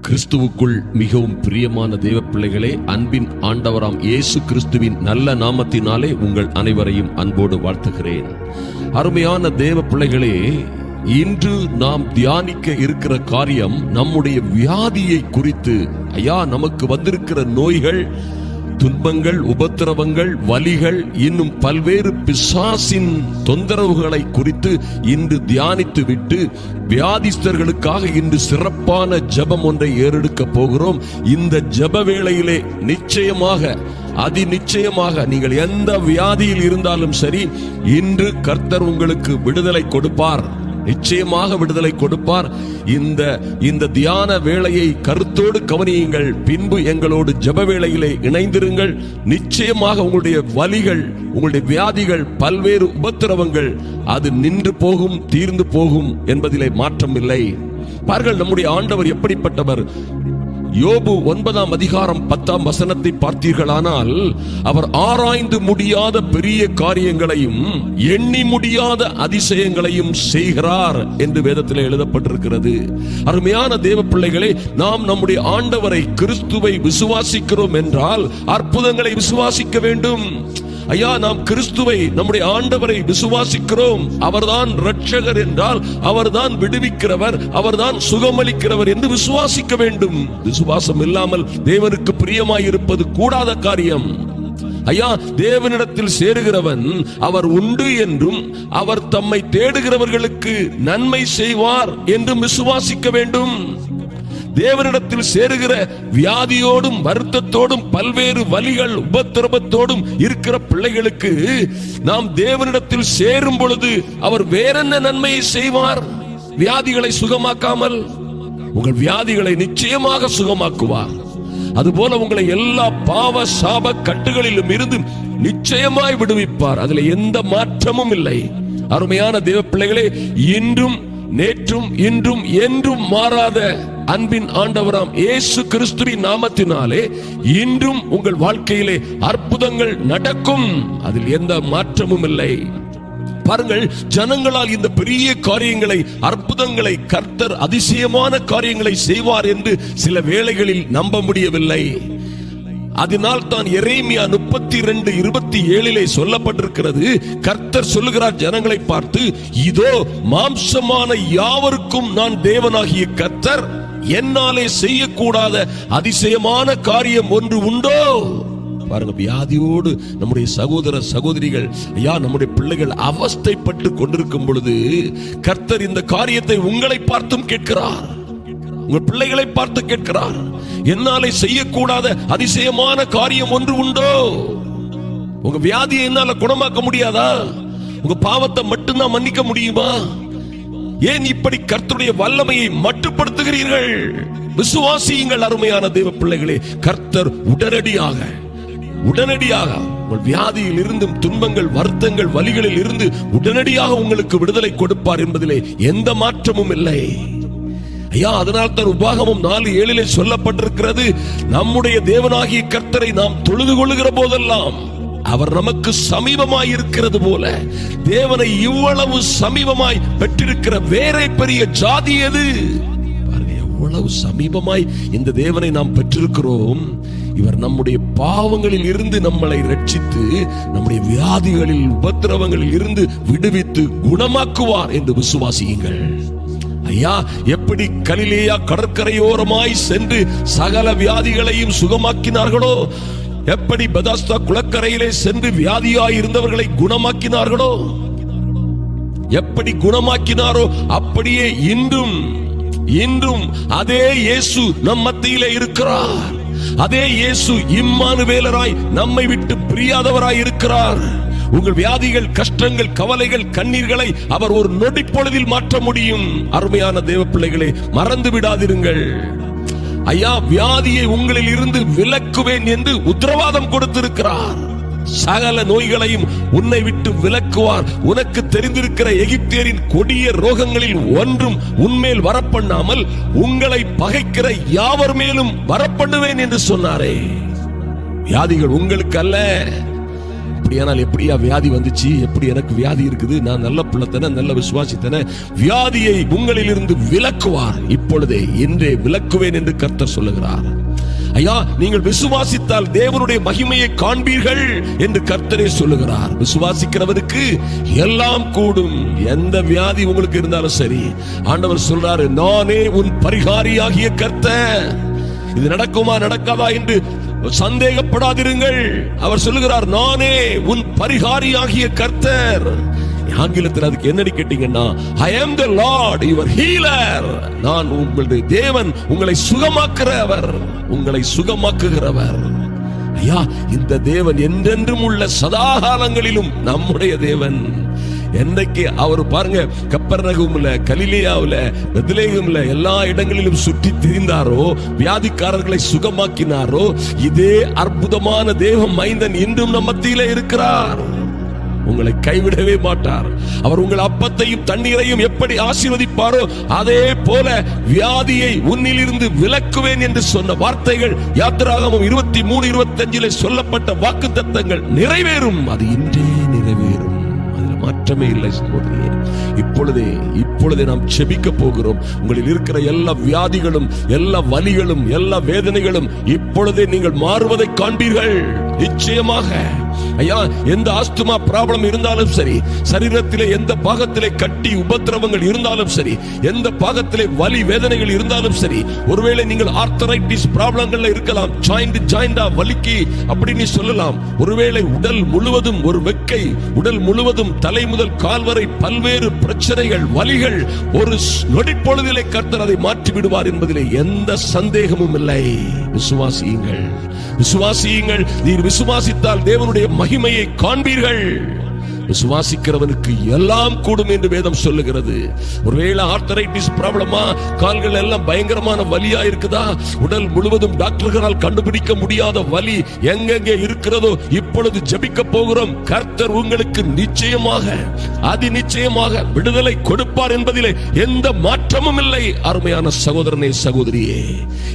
கிறிஸ்துவுக்குள் மிகவும் பிரியமான தேவ பிள்ளைகளே, அன்பின் ஆண்டவராம் இயேசு கிறிஸ்துவின் நல்ல நாமத்தினாலே உங்கள் அனைவரையும் அன்போடு வாழ்த்துகிறேன். அருமையான தேவ பிள்ளைகளே, இன்று நாம் தியானிக்க இருக்கிற காரியம் நம்முடைய வியாதியை குறித்து. ஐயா, நமக்கு வந்திருக்கிற நோய்கள், துன்பங்கள், உபத்திரவங்கள், வலிகள், இன்னும் பல்வேறு பிசாசின் தொந்தரவுகளை குறித்து இன்று தியானித்து விட்டு வியாதிஸ்தர்களுக்காக இன்று சிறப்பான ஜெபம் ஒன்றை ஏறெடுக்க போகிறோம். இந்த ஜெப வேளையிலே நிச்சயமாக நீங்கள் எந்த வியாதியில் இருந்தாலும் சரி, இன்று கர்த்தர் உங்களுக்கு விடுதலை கொடுப்பார். நிச்சயமாக விடுதலை கொடுப்பார். இந்த தியான வேளையை கருத்தோடு கவனியுங்கள். பின்பு எங்களோடு ஜெப வேளையிலே இணைந்திருங்கள். நிச்சயமாக உங்களுடைய வலிகள், உங்களுடைய வியாதிகள், பல்வேறு உபத்திரவங்கள் அது நின்று போகும், தீர்ந்து போகும் என்பதிலே மாற்றம் இல்லை. பாருங்கள், நம்முடைய ஆண்டவர் எப்படிப்பட்டவர். யோபு 9ஆம் அதிகாரம் 10ஆம் வசனத்தை பார்த்தீர்களானால், அவர் ஆராய்ந்து முடியாத பெரிய காரியங்களையும் எண்ணி முடியாத அதிசயங்களையும் செய்கிறார் என்று வேதத்தில் எழுதப்பட்டிருக்கிறது. அருமையான தேவ பிள்ளைகளே, நாம் நம்முடைய ஆண்டவரை, கிறிஸ்துவை விசுவாசிக்கிறோம் என்றால் அற்புதங்களை விசுவாசிக்க வேண்டும். ஐயா, நாம் கிறிஸ்துவை, நம்முடைய ஆண்டவரை விசுவாசிக்கிறோம். அவர்தான் இரட்சகர் என்றால் அவர்தான் விடுவிக்கிறவர், அவர்தான் சுகமளிக்கிறவர் என்று விசுவாசிக்க வேண்டும். விசுவாசம் இல்லாமல் தேவனுக்கு பிரியமாயிருப்பது கூடாத காரியம். ஐயா, தேவனிடத்தில் சேருகிறவன் அவர் உண்டு என்றும் அவர் தம்மை தேடுகிறவர்களுக்கு நன்மை செய்வார் என்றும் விசுவாசிக்க வேண்டும். தேவனிடத்தில் சேருகிற வியாதியோடும் வருத்தத்தோடும் பல்வேறு வலிகள் உபத்திரவத்தோடும் இருக்கிற பிள்ளைகளுக்கு நாம் தேவனிடத்தில் சேரும் பொழுது அவர் வேறென்ன நன்மையை செய்வார்? வியாதிகளை சுகமாக்காமல் உங்கள் வியாதிகளை நிச்சயமாக சுகமாக்குவார். அதுபோல உங்களை எல்லா பாவ சாப கட்டுகளிலும் இருந்து நிச்சயமாய் விடுவிப்பார். அதுல எந்த மாற்றமும் இல்லை. அருமையான தேவ பிள்ளைகளே, இன்றும் நேற்றும் இன்றும் என்றும் மாறாத அன்பின் ஆண்டவராம் இயேசு கிறிஸ்துவின் நாமத்தினாலே இன்றும் உங்கள் வாழ்க்கையிலே அற்புதங்கள் நடக்கும். அதில் எந்த மாற்றமும் இல்லை. பாருங்கள், ஜனங்களால் இந்த பெரிய காரியங்களை, அற்புதங்களை, கர்த்தர் அதிசயமான காரியங்களை செய்வார் என்று சில வேளைகளில் நம்ப முடியவில்லை. அதனால் தான் எரேமியா 32:27 சொல்லப்பட்டிருக்கிறது. கர்த்தர் சொல்லுகிறார் ஜனங்களை பார்த்து, இதோ மாம்சமான யாவருக்கும் நான் தேவனாகிய கர்த்தர், என்னாலே செய்யக்கூடாத அதிசயமான காரியம் ஒன்று உண்டோ? பாருங்க, வியாதியோடு நம்முடைய சகோதர சகோதரிகள், ஐயா, நம்முடைய பிள்ளைகள் அவஸ்தைப்பட்டு கொண்டிருக்கும் பொழுது கர்த்தர் இந்த காரியத்தை உங்களை பார்த்தும் கேட்கிறார், உங்கள் பிள்ளைகளை பார்த்து கேட்கிறார். என்னாலே செய்யக்கூடாத அதிசயமான காரியம் ஒன்று உண்டோ? உங்க வியாதியை என்னால குணமாக்க முடியாதா? உங்க பாவத்தை மட்டும்தான் மன்னிக்க முடியுமா? ஏன் இப்படி கர்த்தருடைய வல்லமையை மட்டுப்படுத்துகிறீர்கள்? விசுவாசியுங்கள் அருமையான தேவ பிள்ளைகளே. கர்த்தர் உடனடியாக உங்கள் வியாதியில் இருந்தும், துன்பங்கள், வருத்தங்கள், வலிகளில் இருந்து உடனடியாக உங்களுக்கு விடுதலை கொடுப்பார் என்பதிலே எந்த மாற்றமும் இல்லை. ஐயா, அதனால் தான் உபாகமம் 4:7 சொல்லப்பட்டிருக்கிறது, நம்முடைய தேவனாகிய கர்த்தரை நாம் தொழுது கொள்ளுகிற போதெல்லாம் அவர் நமக்கு சமீபமாய் இருக்கிறது போல, தேவனை இவ்வளவு சமீபமாய் பெற்றிருக்கிற வேறே பெரிய ஜாதி எது? பாருங்க, எவ்வளவு சமீபமாய் இந்த தேவனை நாம் பெற்றிருக்கிறோம். இவர் நம்முடைய பாவங்களில் இருந்து நம்மளை ரட்சித்து, நம்முடைய வியாதிகளில், உபத்திரவங்களில் இருந்து விடுவித்து குணமாக்குவார் என்று விசுவாசியுங்கள். ஐயா, எப்படி கலிலேயா கடற்கரையோரமாய் சென்று சகல வியாதிகளையும் சுகமாக்கினார்களோ, எப்படி பெதாஸ்தா குளக்கரையிலே சென்று வியாதியாய் இருந்தவர்களை குணமாக்கினார்களோ, எப்படி குணமாக்கினாரோ அப்படியே இன்றும் அதே இயேசு நம் மத்தியிலே இருக்கிறார். அதே இயேசு இம்மானுவேலராய் நம்மை விட்டு பிரியாதவராய் இருக்கிறார். உங்கள் வியாதிகள், கஷ்டங்கள், கவலைகள், கண்ணீர்களை அவர் ஒரு நொடி பொழுதில் மாற்ற முடியும். அருமையான தேவ பிள்ளைகளே, மறந்து விடாதிருங்கள். ஐயா, வியாதியை உங்களில் இருந்து விலக்குவேன் என்று உத்தரவாதம் கொடுத்திருக்கிறார். சகல நோய்களையும் உன்னை விட்டு விலக்குவார். உனக்கு தெரிந்திருக்கிற எகிப்தியரின் கொடிய ரோகங்களில் ஒன்றும் உன்மேல் வரப்பண்ணாமல் உங்களை பகைக்கிற யாவர் மேலும் வரப்பண்ணுவேன் என்று சொன்னாரே. வியாதிகள் உங்களுக்கு அல்ல, அப்படியானால் எப்படியா வியாதி வந்துச்சு, எப்படி எனக்கு வியாதி இருக்குது, நான் நல்ல பிள்ளைத்தன நல்ல விசுவாசித்தன, வியாதியை உங்களில் இருந்து விலக்குவார். இப்பொழுதே இன்றே விலக்குவேன் என்று கர்த்தர் சொல்லுகிறார். ஐயா, நீங்கள் விசுவாசித்தால் தேவனுடைய மகிமையை காண்பீர்கள் என்று கர்த்தரே சொல்லுகிறார். விசுவாசிக்கிறவருக்கு எல்லாம் கூடும். எந்த வியாதி உங்களுக்கு இருந்தாலும் சரி, ஆண்டவர் சொல்றாரு, நானே உன் பரிகாரியாகிய கர்த்தர். இது நடக்குமா நடக்காதா என்று சந்தேகப்படாதிருங்கள். அவர் சொல்லுகிறார், நானே உன் பரிகாரியாகிய கர்த்தர். ஆங்கிலத்தில் அதுக்கு என்னடி கேட்டீங்கன்னா, I am the Lord your healer. நான் உங்களுடைய தேவன், உங்களை சுகமாக்குறவர், உங்களை சுகமாக்குகிறவர். ஐயா, இந்த தேவன் என்றென்றும் உள்ள சதாகாலங்களிலும் நம்முடைய தேவன். என்னைக்கு அவர் பாருங்க, கப்பர்நகூம்ல, கலிலேயாவுல, பெத்லேகேம்ல எல்லா இடங்களிலும் சுற்றி திரிந்தாரோ, வியாதிக்காரர்களை சுகமாக்கினாரோ, இதே அற்புதமான தேவ மைந்தன் இன்றும் நம் மத்தியிலே இருக்கிறார். உங்களை கைவிடவே மாட்டார். அவர் உங்கள் அப்பத்தையும் தண்ணீரையும் எப்படி ஆசீர்வதிப்பாரோ அதே போல வியாதியை உன்னிலிருந்து விலக்குவேன் என்று சொன்ன வார்த்தைகள், யாத்திராகமம் 23:25 சொல்லப்பட்ட வாக்குத்தத்தங்கள் நிறைவேறும். அது இன்றே நிறைவேறும். அதில் மாற்றமே இல்லை சகோதரியே. இப்பொழுதே நாம் செபிக்க போகிறோம். உங்களில் இருக்கிற எல்லா வியாதிகளும், எல்லா வலிகளும், எல்லா வேதனைகளும் இப்பொழுதே நீங்கள் மாறுவதை காண்பீர்கள். நிச்சயமாக ஐயா, எந்த ஆஸ்துமா ப்ராப்ளம் இருந்தாலும் சரி, சரீரத்திலே எந்த பாகத்திலே கட்டி உபத்திரவங்கள் இருந்தாலும் சரி, எந்த பாகத்திலே வலி வேதனைகள் இருந்தாலும் சரி, ஒருவேளை நீங்கள் ஆர்த்தரைட்டிஸ் ப்ராப்ளங்கள்ல இருக்கலாம், ஜாயிண்டா வலிக்கு அப்படின்னு சொல்லலாம். ஒருவேளை உடல் முழுவதும் ஒரு வெக்கை, உடல் முழுவதும் தலை முதல் கால் வரை பல்வேறு பிரச்சனைகள், வலிகள், ஒரு நொடிப்பொழுதிலே கர்த்தர் அதை மாற்றி விடுவார் என்பதிலே எந்த சந்தேகமும் இல்லை. விசுவாசியுங்கள், விசுவாசியுங்கள். நீர் விசுவாசித்தால் தேவனுடைய மகிமையை காண்பீர்கள். விசுவாசிக்கிறவனுக்கு எல்லாம் கூடும் என்று வேதம் சொல்லுகிறது. ஒருவேளை ஆர்த்தரைட்டிஸ் ப்ராப்ளமா, கால்கள் எல்லாம் பயங்கரமான வலியா இருக்குதா, உடல் முழுவதும் டாக்டர்களால் கண்டுபிடிக்க முடியாத வலி எங்கெங்கே இருக்கிறதோ, இப்பொழுது ஜெபிக்க போகிறோம். கர்த்தர் உங்களுக்கு நிச்சயமாக, அதி நிச்சயமாக விடுதலை கொடுப்பார் என்பதிலே எந்த மாற்றமும் இல்லை. அருமையான சகோதரனே, சகோதரியே,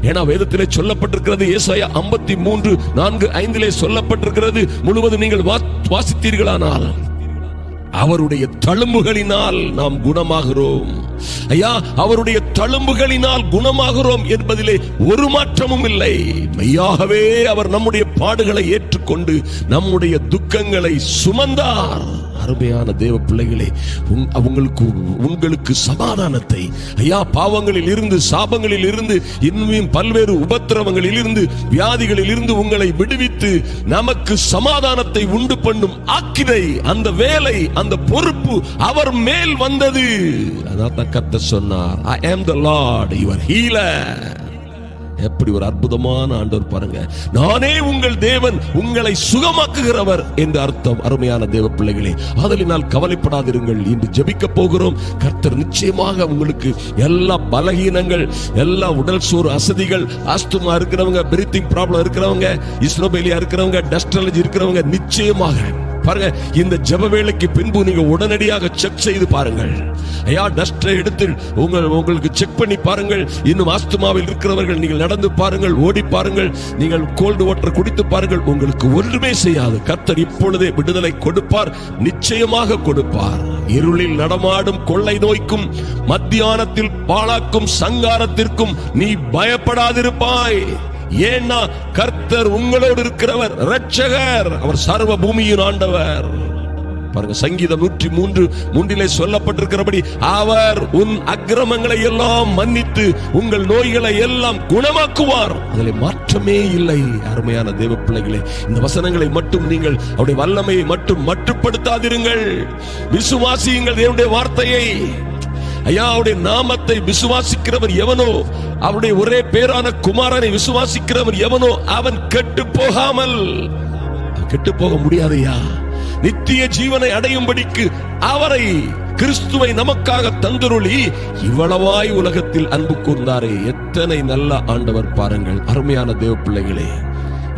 ஏன்னா வேதத்திலே சொல்லப்பட்டிருக்கிறது, ஏசாயா 53:4-5 சொல்லப்பட்டிருக்கிறது. முழுவதும் நீங்கள் வாசித்தீர்களானால், அவருடைய தழும்புகளினால் நாம் குணமாகிறோம். ஐயா, அவருடைய தழும்புகளினால் குணமாகிறோம் என்பதிலே ஒரு மாற்றமும் இல்லை. மெய்யாகவே அவர் நம்முடைய பாடுகளை ஏற்றுக்கொண்டு நம்முடைய துக்கங்களை சுமந்தார். அருமையான தேவ பிள்ளைகளே, உங்களுக்கு சமாதானத்தை, ஐயா, பாவங்களில் இருந்து, சாபங்களில் இருந்து, இன்னும் பல்வேறு உபத்திரவங்களில் இருந்து, வியாதிகளில் இருந்து உங்களை விடுவித்து நமக்கு சமாதானத்தை உண்டு பண்ணும் ஆக்கினை, அந்த வேலை, அந்த பொறுப்பு அவர் மேல் வந்தது. அதான் கர்த்தர் சொன்னார், I am the Lord your healer. எப்படி ஒரு அற்புதமான ஆண்டவர் பாருங்க. நானே உங்கள் தேவன், உங்களை சுகமாக்குகிறவர் என்று அர்த்தம். அருமையான தேவ பிள்ளைகளே, ஆதலினால் கவலைப்படாதிருங்கள். இன்று ஜெபிக்க போகிறோம். கர்த்தர் நிச்சயமாக உங்களுக்கு எல்லா பலகீனங்கள், எல்லா உடல் சோறு அசதிகள், ஆஸ்துமா இருக்கிறவங்க, பிரீத்திங் ப்ராப்ளம் இருக்கிறவங்க, இஸ்னோபேலியா இருக்கிறவங்க, டஸ்ட் அலர்ஜி இருக்கிறவங்க, நிச்சயமாக பாருங்க, இந்த ஜெப வேளைக்கு பின்பு நீங்க உடனடியாக செக் செய்து பாருங்கள். ஐயா, டஸ்டை எடுத்து உங்களுக்கு செக் பண்ணி பாருங்கள். இன்னும் ஆஸ்துமாவில் இருக்கிறவர்கள் நீங்கள் நடந்து பாருங்கள், ஓடி பாருங்கள், நீங்கள் கோல்டு வாட்டர் குடித்து பாருங்கள். உங்களுக்கு ஒன்றுமே செய்யாது. கர்த்தர் இப்பொழுதே விடுதலை கொடுப்பார், நிச்சயமாக கொடுப்பார். இருளில் நடமாடும் கொள்ளை நோய்க்கும், மத்தியானத்தில் பாழாக்கும் சங்காரத்திற்கும் நீ பயப்படாதிருப்பாய். ஏன்னா கர்த்தர் உங்களோடு இருக்கிறவர், இரட்சகர், அவர் சர்வ பூமியின் ஆண்டவர். பாருங்க, சங்கீதம் 103:3 சொல்லப்பட்டிருக்கிறபடி, அவர் உன் அக்கிரமங்களை எல்லாம் மன்னித்து உங்கள் நோய்களை எல்லாம் குணமாக்குவார். அதில் மாற்றமே இல்லை. அருமையான தேவ பிள்ளைகளே, இந்த வசனங்களை மட்டும் நீங்கள் அவருடைய வல்லமையை மட்டும் மட்டுப்படுத்தாதிருங்கள். விசுவாசியுங்கள் தேவனுடைய வார்த்தையை. ஐயா, அவருடைய நாமத்தை விசுவாசிக்கிறவர் எவனோ, அவருடைய ஒரே பேரான குமாரனை விசுவாசிக்கிறவர் எவனோ, அவன் கெட்டு போகாமல், கெட்டு போக முடியாதையா, நித்திய ஜீவனை அடையும்படிக்கு அவரை, கிறிஸ்துவை நமக்காக தந்தருளி இவ்வளவாய் உலகத்தில் அன்பு கூர்ந்தாரே. எத்தனை நல்ல ஆண்டவர் பாருங்கள். அருமையான தேவ பிள்ளைகளே,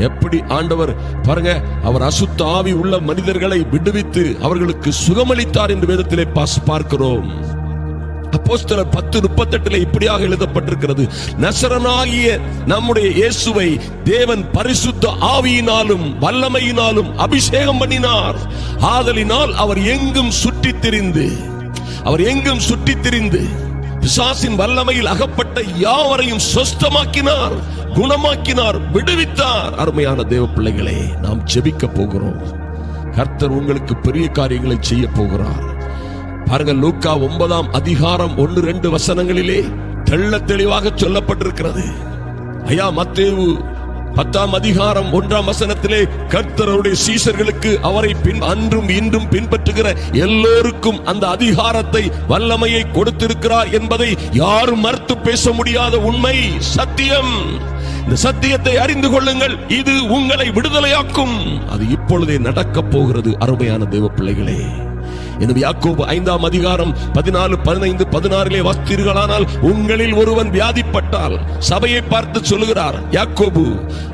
எப்படி ஆண்டவர் பாருங்க, அவர் அசுத்த ஆவி உள்ள மனிதர்களை விடுவித்து அவர்களுக்கு சுகமளித்தார் என்று வேதத்திலே பார்க்கிறோம். அப்போஸ்தலர் 10:38 இப்படியாக எழுதப்பட்டிருக்கிறது, நசரனாகிய நம்முடைய இயேசுவை தேவன் பரிசுத்த ஆவியினாலும் வல்லமையினாலும் அபிஷேகம் பண்ணினார். ஆதலினால் அவர் எங்கும் சுற்றித் திரிந்து பிசாசின் வல்லமையில் அகப்பட்ட யாவரையும் சொஸ்தமாக்கினார், குணமாக்கினார், விடுவித்தார். அருமையான தேவ பிள்ளைகளே, நாம் ஜெபிக்க போகிறோம். கர்த்தர் உங்களுக்கு பெரிய காரியங்களை செய்ய போகிறார். பாருங்க, லூக்கா 9ஆம் அதிகாரம் 1-2 வசனங்களிலே தெள்ள தெளிவாக சொல்லப்பட்டிருக்கிறது. ஐயா, மத்தேயு 10ஆம் அதிகாரம் 1ஆம் வசனத்திலே கர்த்தருடைய சீஷர்களுக்கு அவரை அன்றும் இன்றும் பின்பற்றுகிற எல்லோருக்கும் அந்த அதிகாரத்தை வல்லமையை கொடுத்திருக்கிறார் என்பதை யாரும் மறுத்து பேச முடியாத உண்மை, சத்தியம். இந்த சத்தியத்தை அறிந்து கொள்ளுங்கள், இது உங்களை விடுதலையாக்கும். அது இப்பொழுதே நடக்க போகிறது. அருமையான தேவ பிள்ளைகளே, எனவே யாக்கோபு 5ஆம் அதிகாரம் 14, 15, 16 வாசித்தீர்களானால், உங்களில் ஒருவன் வியாதிப்பட்டால் சபையை பார்த்து சொல்லுகிறார். யாக்கோபு,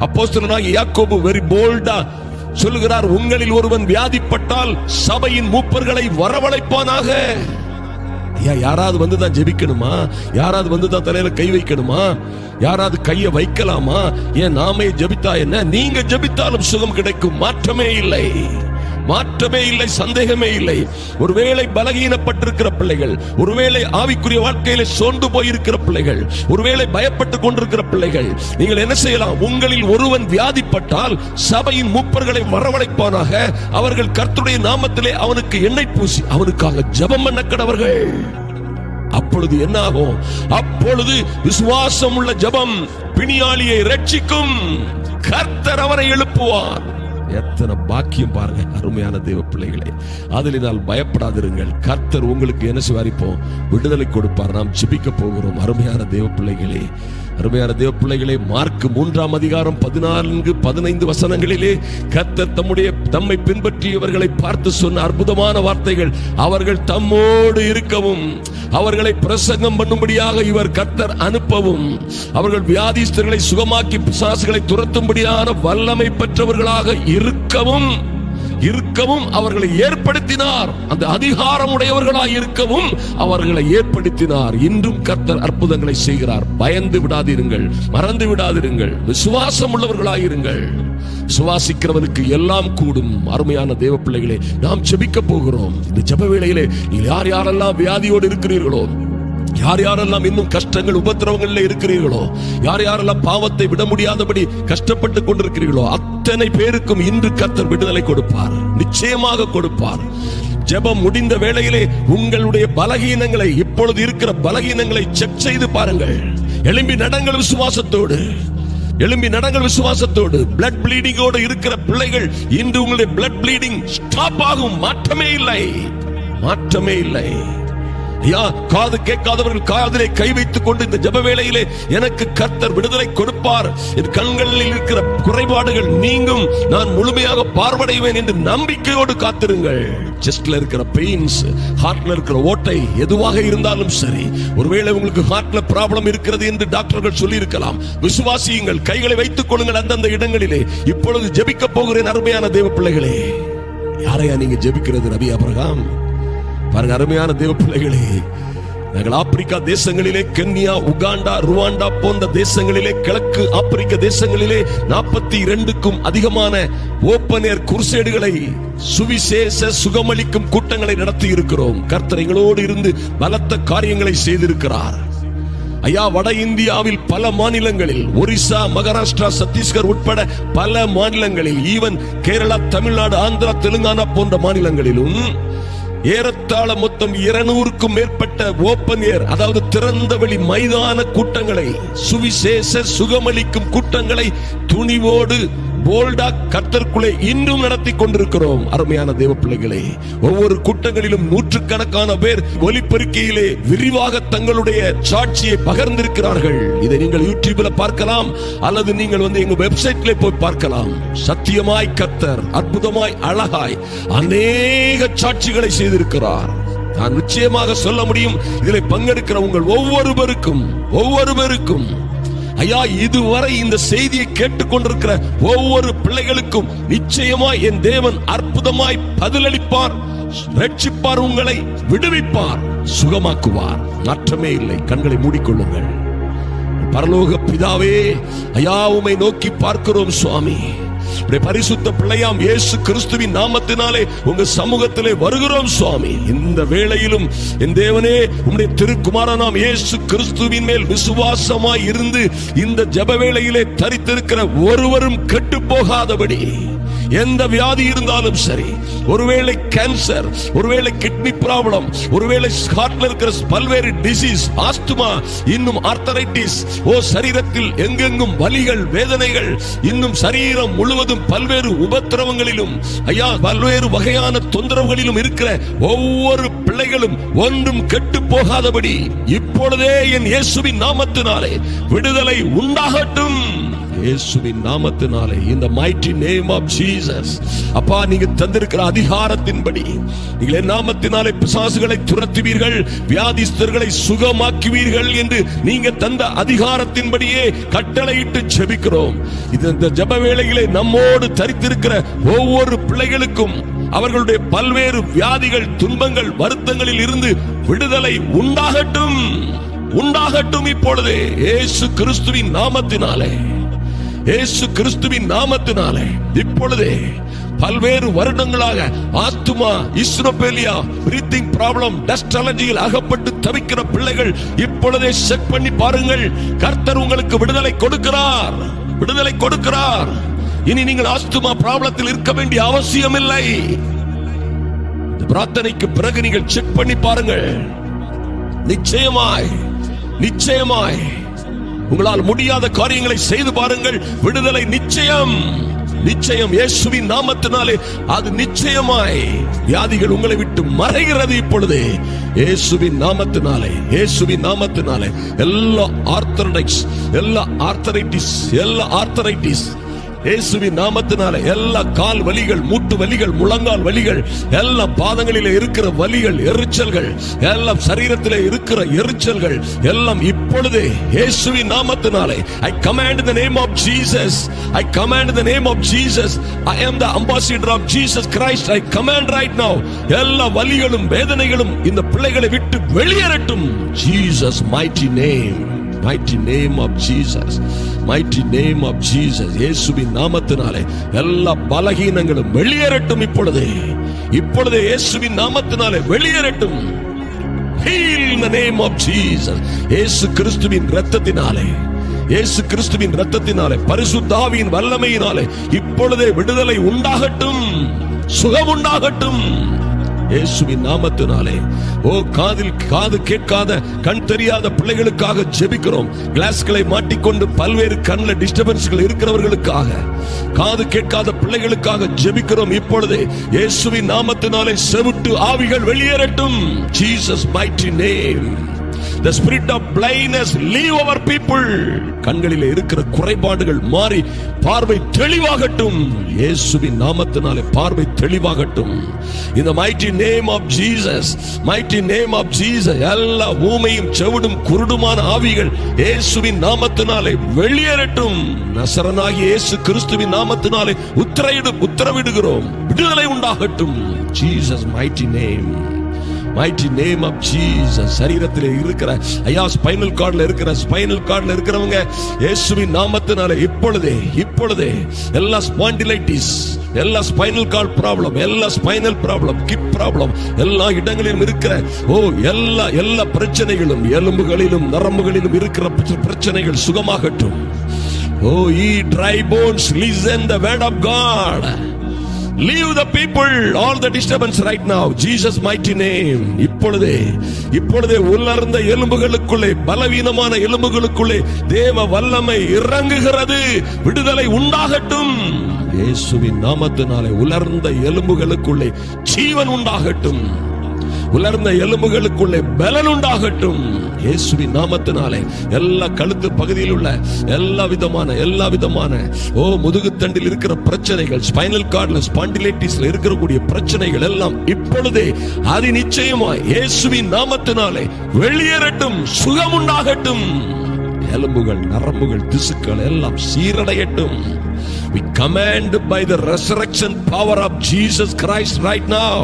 அப்போஸ்தலனாகிய யாக்கோபு வெரி போல்டா சொல்லுகிறார், உங்களில் ஒருவன் வியாதிப்பட்டால் சபையின் மூப்பர்களை வரவழைப்பானாக. யாராவது வந்துதான் ஜெபிக்கணுமா? யாராவது வந்துதான் தலையில கை வைக்கணுமா? யாராவது கையை வைக்கலாமா? ஏன் நாமே ஜெபித்தா என்ன? நீங்க ஜெபித்தாலும் சுகம் கிடைக்கும். மாற்றமே இல்லை, சந்தேகமே இல்லை. ஒருவேளை பலகீனப்பட்டிருக்கிற பிள்ளைகள், ஒருவேளை ஆவிக்குரிய வாழ்க்கையில சோர்ந்து போயிருக்கிற பிள்ளைகள், ஒருவேளை பயப்பட்டு கொண்டிருக்கிற பிள்ளைகள், நீங்கள் என்ன செய்யலாம்? உங்களில் ஒருவன் வியாதிப்பட்டால் சபையின் மூப்பர்களை வரவழைப்பானாக. அவர்கள் கர்த்தருடைய நாமத்திலே அவனுக்கு எண்ணெய் பூசி அவனுக்காக ஜெபம் பண்ண கடவர்கள். அப்பொழுது என்ன ஆகும்? அப்பொழுது விசுவாசம் உள்ள ஜெபம் பிணியாளியை ரட்சிக்கும். கர்த்தர் அவரை எழுப்புவார். எத்தனை பாக்கியம் பாருங்க அருமையான தேவ பிள்ளைகளே. ஆதலினால் பயப்படாதிருங்கள். கர்த்தர் உங்களுக்கு என்ன செய்வாரிப்போம்? விடுதலை கொடுப்பார். நாம் ஜெபிக்க போகிறோம். அருமையான தேவ பிள்ளைகளே, அருமையான தேவ பிள்ளைகளே, மார்க் 3ஆம் அதிகாரம் 14, 15 வசனங்களிலே கர்த்தர் தம்மை பின்பற்றியவர்களை பார்த்து சொன்ன அற்புதமான வார்த்தைகள். அவர்கள் தம்மோடு இருக்கவும், அவர்களை பிரசங்கம் பண்ணும்படியாக இவர் கர்த்தர் அனுப்பவும், அவர்கள் வியாதிஸ்தர்களை சுகமாக்கி பிசாசுகளை துரத்தும்படியான வல்லமை பெற்றவர்களாக இருக்கவும் அவர்களை ஏற்படுத்தினார். அந்த அதிகாரம் உடையவர்களாய் இருக்கவும் அவர்களை ஏற்படுத்தினார். இன்றும் கர்த்தர் அற்புதங்களை செய்கிறார். பயந்து விடாதிருங்கள், மறந்து விடாதிருங்கள், விசுவாசம் உள்ளவர்களாயிருங்கள். விசுவாசிக்கிறவனுக்கு எல்லாம் கூடும். அருமையான தேவ பிள்ளைகளே, நாம் ஜெபிக்க போகிறோம். இந்த ஜெப வேளையிலே யார் யாரெல்லாம் வியாதியோடு இருக்கிறீர்களோ, யார் யாரெல்லாம் இன்னும் கஷ்டங்கள் உபத்திரவங்களில் இருக்கிறீர்களோ, யார் யாரெல்லாம் பாவத்தை விட முடியாதபடி கஷ்டப்பட்டு கொண்டிருக்கிறீர்களோ, அத்தனை பேருக்கும் இன்று கர்த்தர் விடுதலை கொடுப்பார். நிச்சயமாக கொடுப்பார். ஜெபம் முடிந்த வேளையிலே உங்களுடைய பலகீனங்களை, இப்பொழுது இருக்கிற பலகீனங்களை செக் செய்து பாருங்கள். எழும்பி நடங்கள் விசுவாசத்தோடு, பிளட் ப்ளீடிங்கோடு இருக்கிற பிள்ளைகள், இன்று உங்களுடைய பிளட் ப்ளீடிங் ஸ்டாப் ஆகும். மாற்றமே இல்லை. காது கேட்காதவர்கள் காதிலே கை வைத்துக் கொண்டு இந்த ஜெப வேளையிலே எனக்கு கர்த்தர் விடுதலை கொடுப்பார், என் கண்களில் இருக்கிற குறைபாடுகள் நீங்கும், நான் முழுமையாக பார்வையடைவேன் என்று நம்பிக்கையோடு காத்திருங்கள். செஸ்ட்ல இருக்கிற பெயின்ஸ், ஹார்ட்ல இருக்கிற ஓட்டை எதுவாக இருந்தாலும் சரி, ஒருவேளை உங்களுக்கு ஹார்ட்ல ப்ராப்ளம் இருக்கிறது என்று டாக்டர்கள் சொல்லி இருக்கலாம். விசுவாசியுங்கள், கைகளை வைத்துக் கொள்ளுங்கள் அந்தந்த இடங்களிலே. இப்பொழுது ஜெபிக்க போகிறேன். அருமையான தேவ பிள்ளைகளே, யாரையா நீங்க ஜெபிக்கிறது? நபி ஆபிரகாம். பாருங்க அருமையான தேவ பிள்ளைகளே, நாங்கள் ஆப்பிரிக்கா தேசங்களிலே, கென்யா, உகாண்டா, ருவாண்டா போன்ற தேசங்களிலே, கிழக்கு ஆப்பிரிக்க தேசங்களிலே 42க்கும் அதிகமான ஓபன் ஏர் குருசேடுகளை, சுவிசேஷ சுகமளிக்கும் கூட்டங்களை நடத்தி இருக்கிறோம். கர்த்தர் எங்களோடு இருந்து பலத்த காரியங்களை செய்திருக்கிறார். ஐயா, வட இந்தியாவில் பல மாநிலங்களில், ஒரிசா, மகாராஷ்டிரா, சத்தீஸ்கர் உட்பட பல மாநிலங்களில், ஈவன் கேரளா, தமிழ்நாடு, ஆந்திரா, தெலுங்கானா போன்ற மாநிலங்களிலும் ஏறத்தாழ மொத்தம் 200க்கும் மேற்பட்ட ஓபன் ஏர், அதாவது திறந்த வெளி மைதான கூட்டங்களை, சுவிசேஷ சுகமளிக்கும் கூட்டங்களை துணிவோடு போல்டா கர்த்தருக்குள்ளே இன்றும் நடத்தி கொண்டிருக்கிறோம். அருமையான தேவ பிள்ளைகளே, ஒவ்வொரு கூட்டங்களிலும் நூற்றுக்கணக்கான பேர் ஒலிபெருக்கையிலே விரிவாக தங்களுடைய சாட்சியை பகிர்ந்திருக்கிறார்கள். இதை நீங்கள் யூடியூப்ல பார்க்கலாம், அல்லது நீங்கள் எங்க வெப்சைட்ல போய் பார்க்கலாம். சத்தியமாய் கர்த்தர் அற்புதமாய் அழகாய் அநேக சாட்சிகளை செய்திருக்கிறார். நான் நிச்சயமாக சொல்ல முடியும், இதில் பங்கெடுக்கிற உங்கள் ஒவ்வொருவருக்கும் ஐயா, இதுவரை இந்த செய்தியை கேட்டுக்கொண்டிருக்கிற ஒவ்வொரு பிள்ளைகளுக்கும் நிச்சயமாய் என் தேவன் அற்புதமாய் பதிலளிப்பார். ரட்சிப்பார், உங்களை விடுவிப்பார், சுகமாக்குவார். மாற்றமே இல்லை. கண்களை மூடிக்கொள்ளுங்கள். பரலோக பிதாவே, ஐயா உம்மை நோக்கி பார்க்கிறோம் சுவாமி. பரிசுத்த பிள்ளையாம் இயேசு கிறிஸ்துவின் நாமத்தினாலே உங்க சமூகத்திலே வருகிறோம் சுவாமி. இந்த வேளையிலும் என் தேவனே, உம்முடைய திருக்குமாரனாம் இயேசு கிறிஸ்துவின் மேல் விசுவாசமாய் இருந்து இந்த ஜெப வேளையிலே தரித்திருக்கிற ஒருவரும் கெட்டு போகாதபடி, எந்த வியாதி இருந்தாலும் சரி, ஒருவேளை கேன்சர், ஒருவேளை கிட்னி ப்ராப்ளம், ஒருவேளை ஹார்ட்ல இருக்கிற பல்வேறு டிசீஸ், ஆஸ்துமா, இன்னும் ஆர்த்தரைட்டிஸ், சரீரத்தில் எங்கெங்கும் வலிகள், வேதனைகள், இன்னும் சரீரம் முழுவதும் பல்வேறு உபத்திரவங்களிலும், ஐயா பல்வேறு வகையான தொந்தரவுகளிலும் இருக்கிற ஒவ்வொரு பிள்ளைகளும் ஒன்றும் கெட்டு போகாதபடி இப்பொழுதே என் இயேசுவின் நாமத்தினாலே விடுதலை உண்டாகட்டும். இயேசுவின் நாமத்தினாலே, இந்த mighty name of Jesus. அப்பா, நீங்க தந்திருக்கிற அதிகாரத்தின்படி நீங்கள் என் நாமத்தினாலே பிசாசுகளை துரத்துவீர்கள், வியாதிஸ்தர்களை சுகமாக்குவீர்கள் என்று நீங்க தந்த அதிகாரத்தின்படியே கட்டளையிட்டு ஜெபிக்கிறோம். இந்த ஜெப வேளையிலே நம்மோடு தரித்திருக்கிற ஒவ்வொரு பிள்ளைகளுக்கும் அவர்களுடைய பல்வேறு வியாதிகள், துன்பங்கள், வருத்தங்களில் இருந்து விடுதலை உண்டாகட்டும், உண்டாகட்டும். இப்பொழுதே இயேசு கிறிஸ்துவின் நாமத்தினாலே, இயேசு கிறிஸ்துவின் நாமத்தினாலே இப்பொழுதே பல்வேறு வருடங்களாக ஆஸ்துமா, இஸ்னோபேலியா, பிரீத்திங் ப்ராப்ளம், டஸ்ட் அலர்ஜியில் அகப்பட்டு தவிக்கிற பிள்ளைகள் இப்பொழுதே செக் பண்ணி பாருங்கள். கர்த்தர் உங்களுக்கு விடுதலை கொடுக்கிறார், விடுதலை கொடுக்கிறார். இனி நீங்கள் ஆஸ்துமா ப்ராப்ளத்தில் இருக்க வேண்டிய அவசியம் இல்லை. இந்த பிரார்த்தனைக்கு பிறகு நீங்கள் செக் பண்ணி பாருங்கள். நிச்சயமாய், நிச்சயமாய் உங்களால் முடியாத காரியங்களை செய்து பாருங்கள். விடுதலை நிச்சயம், நிச்சயம். இயேசுவின் நாமத்தினாலே அது நிச்சயமாய் வியாதிகள் உங்களை விட்டு மறைகிறது. இப்பொழுது இயேசுவின் நாமத்தினாலே, இயேசுவின் நாமத்தினாலே எல்லா ஆர்த்தரைட்டிஸ், எல்லா ஆர்த்தரைட்டிஸ், எல்லா ஆர்த்தரைட்டிஸ் இயேசுவின் நாமத்தினாலே எல்லா கால் வலிகள், மூட்டு வலிகள், முழங்கால் வலிகள், எல்லா பாதங்களிலே இருக்கிற வலிகள், எரிச்சல்கள், எல்லாம் சரீரத்திலே இருக்கிற எரிச்சல்கள் எல்லாம் இப்பொழுதே இயேசுவின் நாமத்தினாலே I command in the name of Jesus, I command in the name of Jesus, I am the ambassador of Jesus Christ, I command right now, எல்லா வலிகளும் வேதனைகளும் இந்த பிள்ளைகளை விட்டு வெளியேறட்டும். Jesus mighty name, mighty name of Jesus, mighty name of Jesus. இயேசுவின் நாமத்தினாலே எல்லா பலகீனங்களும் வெளியேறட்டும். இப்பொழுதே, இப்பொழுதே இயேசுவின் நாமத்தினாலே வெளியேறட்டும். Heal in the name of Jesus. இயேசு கிறிஸ்துவின் இரத்தத்தினாலே, இயேசு கிறிஸ்துவின் இரத்தத்தினாலே, பரிசுத்த ஆவியின் வல்லமையினாலே இப்பொழுதே விடுதலை உண்டாகட்டும், சுகம் உண்டாகட்டும். இயேசுவின் நாமத்தினாலே காது கேட்காத, கண் தெரியாத பிள்ளைகளுக்காக ஜெபிக்கிறோம். கிளாஸ்களை மாட்டிக்கொண்டு பல்வேறு கண்ணில் டிஸ்டர்பன்ஸ்கள் இருக்கிறவர்களுக்காக, காது கேட்காத பிள்ளைகளுக்காக ஜெபிக்கிறோம். இப்பொழுது இயேசுவின் நாமத்தினாலே செவிட்டு ஆவிகள் வெளியேறட்டும். Jesus mighty name. The spirit of blindness leave our people. கண்களிலே இருக்கிற குறைபாடுகள் மாறி பார்வை தெளிவாகட்டும். இயேசுவின் நாமத்தினாலே பார்வை தெளிவாகட்டும். In the mighty name of Jesus, mighty name of Jesus. எல்லா ஊமையும் செவிடும் குருடுமான ஆவிகள் இயேசுவின் நாமத்தினாலே வெளியேறட்டும். நசரனாகிய இயேசு கிறிஸ்துவின் நாமத்தினாலே உத்தரவிடுகிறோம். விடுதலை உண்டாகட்டும். Jesus mighty name, mighty name of Jesus. சரீரத்திலே இருக்கிற ஐயா ஸ்பைனல் கார்ட்ல இருக்கிறவங்க இயேசுவின் நாமத்தினாலே இப்பொழுதே எல்லா ஸ்பாண்டிலைட்டிஸ், எல்லா ஸ்பைனல் கார்ட் ப்ராப்ளம், எல்லா ஸ்பைனல் ப்ராப்ளம், கிப் ப்ராப்ளம், எல்லா இடங்களிலும் இருக்கிற எல்லா பிரச்சனைகளும், எலும்புகளிலும் நரம்புகளிலும் இருக்கிற பிரச்சனைகள் சுகமாகட்டும். ye dry bones, listen the word of God. Leave the people all the disturbance right now. Jesus mighty name. இப்பொழுதே உலர்ந்த எலும்புகளுக்குள்ளே, பலவீனமான எலும்புகளுக்குள்ளே தேவ வல்லமை இறங்குகிறது. விடுதலை உண்டாகட்டும். இயேசுவின் நாமத்தினாலே உலர்ந்த எலும்புகளுக்குள்ளே ஜீவன் உண்டாகட்டும். உலர்ந்த எலும்புகளுக்குள்ளே பலன் உண்டாகட்டும். இயேசுவின் நாமத்தினாலே எல்லா கழுத்து பகுதியில் உள்ள எல்லா விதமான முதுகுத்தண்டில் இருக்கிற பிரச்சனைகள், ஸ்பைனல் கார்ட்ல, ஸ்பாண்டிலைட்டிஸ்ல இருக்கக்கூடிய பிரச்சனைகள் எல்லாம் இப்பொழுதே அது நிச்சயமாய் இயேசுவின் நாமத்தினாலே வெளியேறட்டும், சுகம் உண்டாகட்டும். எலும்புகள், நரம்புகள், திசுக்கள் எல்லாம் சீரடையட்டும். We command by the resurrection power of Jesus Christ right now.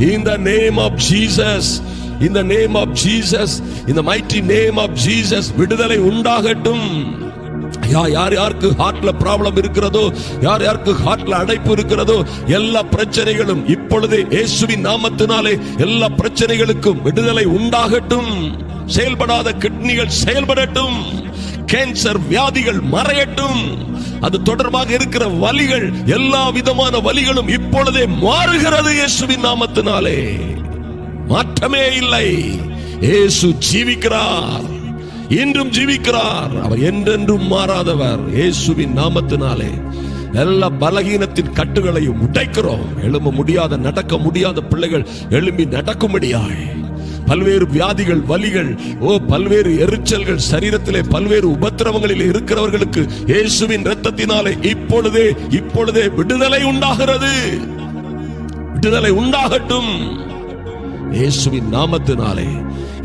In the name of Jesus, in the name of Jesus, in the mighty name of Jesus, விடுதலை உண்டாகட்டும். யார் யாருக்கு ஹார்ட்ல ப்ராப்ளம் இருக்கிறதோ, யார் யாருக்கு ஹார்ட்ல அடைப்பு இருக்கிறதோ, எல்லா பிரச்சனைகளும் இப்பொழுதே இயேசுவின் நாமத்தினாலே எல்லா பிரச்சனைகளுக்கும் விடுதலை உண்டாகட்டும். செயல்படாத கிட்னிகள் செயல்படட்டும். கேன்சர் வியாதிகள் மறையட்டும். அது தொடர்பாக இருக்கிற வலிகள், எல்லா விதமான வலிகளும் இப்பொழுதே மாறுகிறது இயேசுவின் நாமத்தினாலே. மாற்றமே இல்லை. இயேசு ஜீவிக்கிறார், இன்றும் ஜீவிக்கிறார். அவர் என்றென்றும் மாறாதவர். இயேசுவின் நாமத்தினாலே எல்லா பலகீனத்தின் கட்டுகளையும் உடைக்கிறோம். எழும்ப முடியாத, நடக்க முடியாத பிள்ளைகள் எழும்பி நடக்கும்படியாய், பல்வேறு வியாதிகள், வலிகள், பல்வேறு எரிச்சல்கள், சரீரத்திலே பல்வேறு உபத்திரவங்களில் இருக்கிறவர்களுக்கு இயேசுவின் இரத்தத்தினாலே இப்பொழுதே விடுதலை உண்டாகிறது. விடுதலை உண்டாகட்டும் இயேசுவின் நாமத்தினாலே.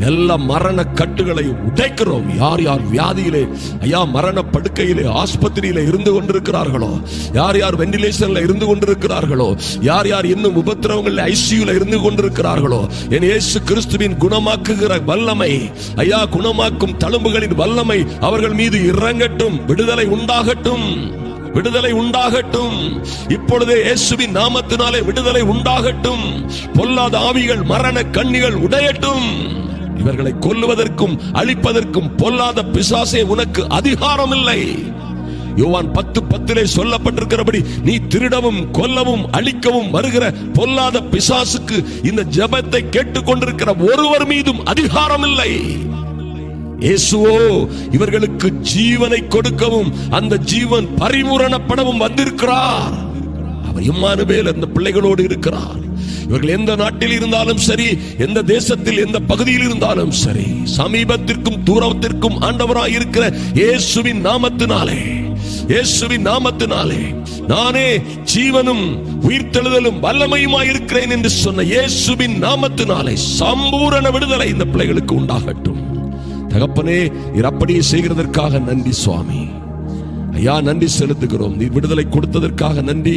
எல்லா மரண கட்டுகளையும் உடைக்கிறோம். யார் யார் வியாதியிலே, ஐயா மரண படுக்கையிலே, ஆஸ்பத்திரியிலே இருந்து கொண்டிருக்கிறார்களோ, யார் யார் வெண்டிலேஷன்ல இருந்து கொண்டிருக்கிறார்களோ, யார் யார் இன்னும் உபத்திரவங்களில் ஐசியூல இருந்து கொண்டிருக்கிறார்களோ, என் இயேசு கிறிஸ்துவின் குணமாக்குகிற வல்லமை, ஐயா குணமாக்கும் தழும்புகளின் வல்லமை அவர்கள் மீது இறங்கட்டும். விடுதலை உண்டாகட்டும். விடுதலை உண்டாகட்டும். இப்பொழுதே இயேசுவின் நாமத்தினாலே விடுதலை உண்டாகட்டும். பொல்லாத ஆவிகள், மரண கண்ணிகள் உடையட்டும். இவர்களை கொல்லுவதற்கும் அழிப்பதற்கும் பொல்லாத பிசாசே உனக்கு அதிகாரம் இல்லை. யோவான் 10:10 சொல்லப்பட்டிருக்கிறபடி, நீ திருடவும் கொல்லவும் அழிக்கவும் வருகிற பொல்லாத பிசாசுக்கு இந்த ஜெபத்தை கேட்டுக்கொண்டிருக்கிற ஒருவர் மீதும் அதிகாரம் இல்லை. இயேசுவோ இவர்களுக்கு ஜீவனை கொடுக்கவும் அந்த ஜீவன் பரிபூரணப்படவும் வந்திருக்கிறார். அவர் இம்மானுவேல் அந்த பிள்ளைகளோடு இருக்கிறார். இவர்கள் எந்த நாட்டில் இருந்தாலும் சரி, எந்த தேசத்தில், எந்த பகுதியில் இருந்தாலும் சரி, சமீபத்திற்கும் தூரத்திற்கும் ஆண்டவராய் இருக்கிற இயேசுவின் நாமத்தினாலே, இயேசுவின் நாமத்தினாலே, நானே ஜீவனும் உயிர்த்தெழுதலும் வல்லமையுமாய் இருக்கிறேன் என்று சொன்ன இயேசுவின் நாமத்தினாலே சம்பூரண விடுதலை இந்த பிள்ளைகளுக்கு உண்டாகட்டும். தகப்பனே, நீர் அப்படியே செய்கிறதற்காக நன்றி சுவாமி. ஐயா நன்றி செலுத்துகிறோம். நீ விடுதலை கொடுத்ததற்காக நன்றி.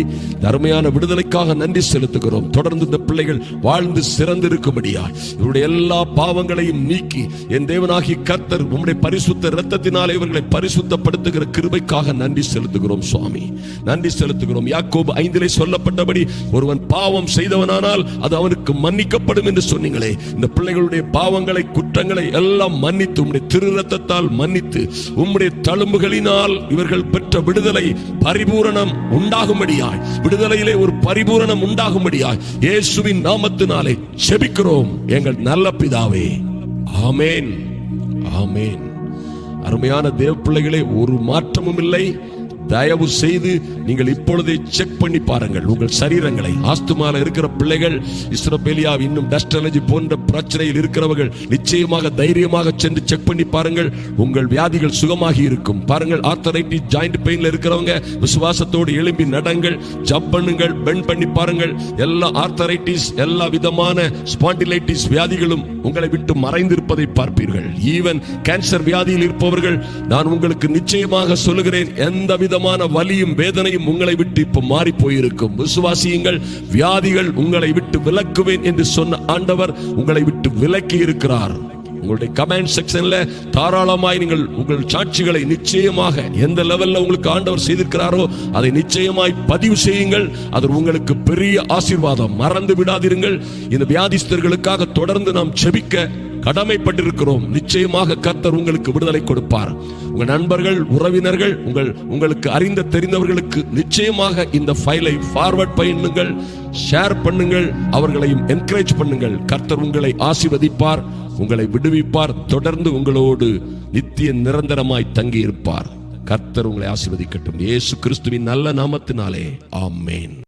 அருமையான விடுதலைக்காக நன்றி செலுத்துகிறோம். தொடர்ந்து இந்த பிள்ளைகள் வாழ்ந்து சிறந்திருக்கும்படியா இவருடைய எல்லா பாவங்களையும் நீக்கி என் தேவனாகிய கர்த்தர் உம்முடைய பரிசுத்த இரத்தத்தினாலே இவர்களை பரிசுத்தப்படுத்துகிற கிருபைக்காக நன்றி செலுத்துகிறோம் சுவாமி. நன்றி செலுத்துகிறோம். யாக்கோபு 5 சொல்லப்பட்டபடி ஒருவன் பாவம் செய்தவனானால் அது அவனுக்கு மன்னிக்கப்படும் என்று சொன்னீங்களே. இந்த பிள்ளைகளுடைய பாவங்களை, குற்றங்களை எல்லாம் மன்னித்து உம்முடைய திரு இரத்தத்தால் மன்னித்து உம்முடைய தழும்புகளினால் இவர்கள் பெற்ற விடுதலை பரிபூரணம் உண்டாகும்படியாய், விடுதலையிலே ஒரு பரிபூரணம் உண்டாகும்படியாய் இயேசுவின் நாமத்தினாலே ஜெபிக்கிறோம் எங்கள் நல்ல பிதாவே. ஆமென், ஆமென். அருமையான தேவ பிள்ளைகளே, ஒரு மாற்றமும் இல்லை. தயவு செய்து நீங்கள் இப்பொழுதே செக் பண்ணி பாருங்கள் உங்கள் சரீரங்களை. ஆஸ்துமால இருக்கிற பிள்ளைகள், இஸ்ரபேலியா, இன்னும் டஸ்ட் அலர்ஜி போன்ற பிரச்சனையில் இருக்கிறவர்கள் நிச்சயமாக தைரியமாக சென்று செக் பண்ணி பாருங்கள். உங்கள் வியாதிகள் சுகமாகி இருக்கும். பாருங்கள், ஆர்த்தரைட்டிஸ், ஜாயிண்ட் பெயின்ல இருக்கிறவங்க விசுவாசத்தோடு எழும்பி நடங்கள், ஜம்ப் பண்ணுங்கள், பெண்ட் பண்ணி பாருங்கள். எல்லா ஆர்த்தரைட்டிஸ், எல்லா விதமான ஸ்பாண்டிலைட்டிஸ் வியாதிகளும் உங்களை விட்டு மறைந்திருப்பதை பார்ப்பீர்கள். ஈவன் கேன்சர் வியாதியில் இருப்பவர்கள், நான் உங்களுக்கு நிச்சயமாக சொல்லுகிறேன், எந்த விதமான வலியும் வேதனையும் உங்களை விட்டு இப்ப மாறி போயிருக்கும். விசுவாசியுங்கள். வியாதிகள் உங்களை விட்டு விலக்குவேன் என்று சொன்ன ஆண்டவர் உங்களை விட்டு விலக்கி இருக்கிறார். உங்களுடைய கமெண்ட் செக்ஷன்ல தாராளமாய் நீங்கள் உங்கள் சாட்சிகளை நிச்சயமாக எந்த லெவல்ல உங்களுக்கு ஆண்டவர் செய்திருக்கிறாரோ அதை நிச்சயமாய் பதிவு செய்யுங்கள். அது உங்களுக்கு பெரிய ஆசீர்வாதம். மறந்து விடாதிருங்கள். இந்த வியாதிஸ்தர்களுக்காக தொடர்ந்து நாம் ஜெபிக்க கடமைப்பட்டிருக்கிறோம். நிச்சயமாக கர்த்தர் உங்களுக்கு விடுதலை கொடுப்பார். உங்கள் நண்பர்கள், உறவினர்கள், உங்களுக்கு அறிந்த தெரிந்தவர்களுக்கு நிச்சயமாக இந்த ஃபைலை ஃபார்வர்ட் பண்ணுங்கள், ஷேர் பண்ணுங்கள், அவர்களையும் என்கரேஜ் பண்ணுங்கள். கர்த்தர் உங்களை ஆசீர்வதிப்பார், உங்களை விடுவிப்பார், தொடர்ந்து உங்களோடு நித்திய நிரந்தரமாய் தங்கி இருப்பார். கர்த்தர் உங்களை ஆசீர்வதிக்கட்டும். இயேசு கிறிஸ்துவின் நல்ல நாமத்தினாலே ஆமென்.